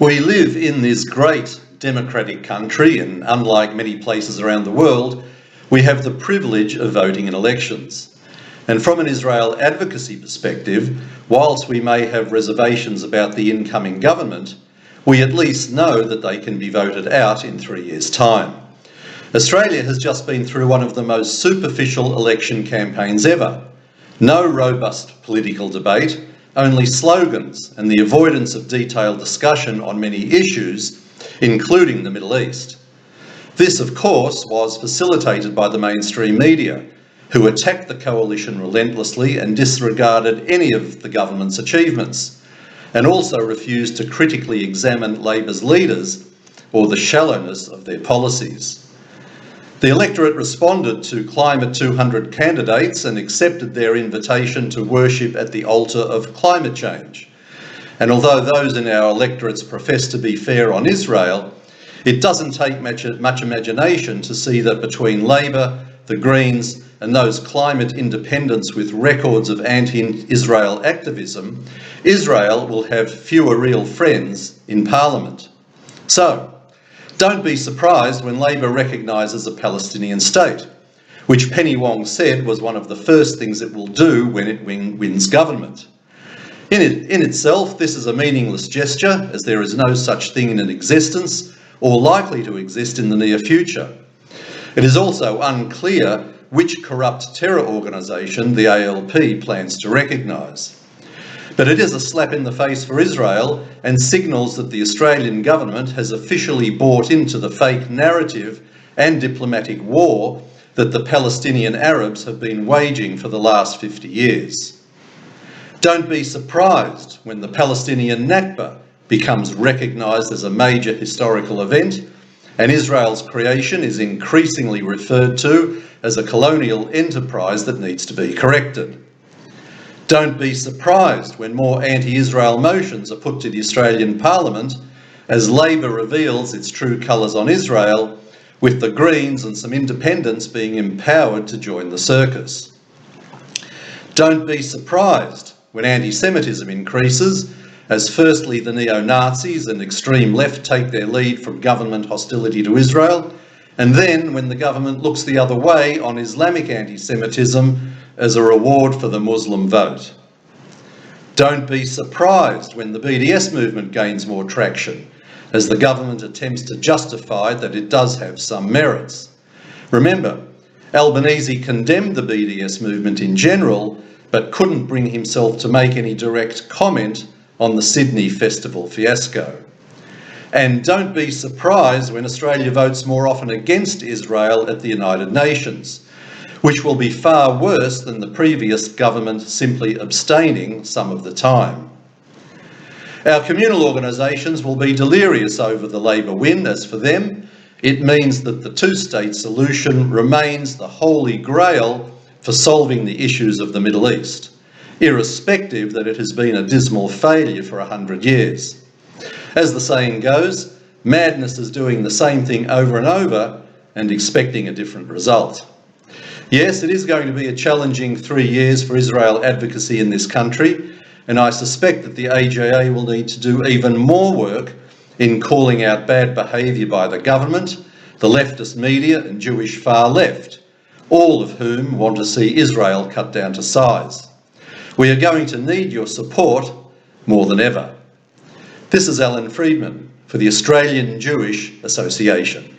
We live in this great democratic country, and unlike many places around the world, we have the privilege of voting in elections. And from an Israel advocacy perspective, whilst we may have reservations about the incoming government, we at least know that they can be voted out in 3 years' time. Australia has just been through one of the most superficial election campaigns ever. No robust political debate, only slogans and the avoidance of detailed discussion on many issues, including the Middle East. This, of course, was facilitated by the mainstream media, who attacked the coalition relentlessly and disregarded any of the government's achievements, and also refused to critically examine Labor's leaders or the shallowness of their policies. The electorate responded to Climate 200 candidates and accepted their invitation to worship at the altar of climate change. And although those in our electorates profess to be fair on Israel, it doesn't take much imagination to see that between Labor, the Greens, and those climate independents with records of anti-Israel activism, Israel will have fewer real friends in Parliament. So, don't be surprised when Labor recognises a Palestinian state, which Penny Wong said was one of the first things it will do when it wins government. In itself, this is a meaningless gesture, as there is no such thing in existence or likely to exist in the near future. It is also unclear which corrupt terror organisation the ALP plans to recognise. But it is a slap in the face for Israel and signals that the Australian government has officially bought into the fake narrative and diplomatic war that the Palestinian Arabs have been waging for the last 50 years. Don't be surprised when the Palestinian Nakba becomes recognised as a major historical event and Israel's creation is increasingly referred to as a colonial enterprise that needs to be corrected. Don't be surprised when more anti-Israel motions are put to the Australian Parliament as Labor reveals its true colours on Israel, with the Greens and some independents being empowered to join the circus. Don't be surprised when anti-Semitism increases, as firstly the neo-Nazis and extreme left take their lead from government hostility to Israel, and then when the government looks the other way on Islamic anti-Semitism as a reward for the Muslim vote. Don't be surprised when the BDS movement gains more traction, as the government attempts to justify that it does have some merits. Remember, Albanese condemned the BDS movement in general, but couldn't bring himself to make any direct comment on the Sydney festival fiasco. And don't be surprised when Australia votes more often against Israel at the United Nations, which will be far worse than the previous government simply abstaining some of the time. Our communal organisations will be delirious over the Labor win, as for them, it means that the two-state solution remains the holy grail for solving the issues of the Middle East, irrespective that it has been a dismal failure for 100 years. As the saying goes, madness is doing the same thing over and over and expecting a different result. Yes, it is going to be a challenging 3 years for Israel advocacy in this country, and I suspect that the AJA will need to do even more work in calling out bad behaviour by the government, the leftist media and Jewish far left, all of whom want to see Israel cut down to size. We are going to need your support more than ever. This is Alan Freedman for the Australian Jewish Association.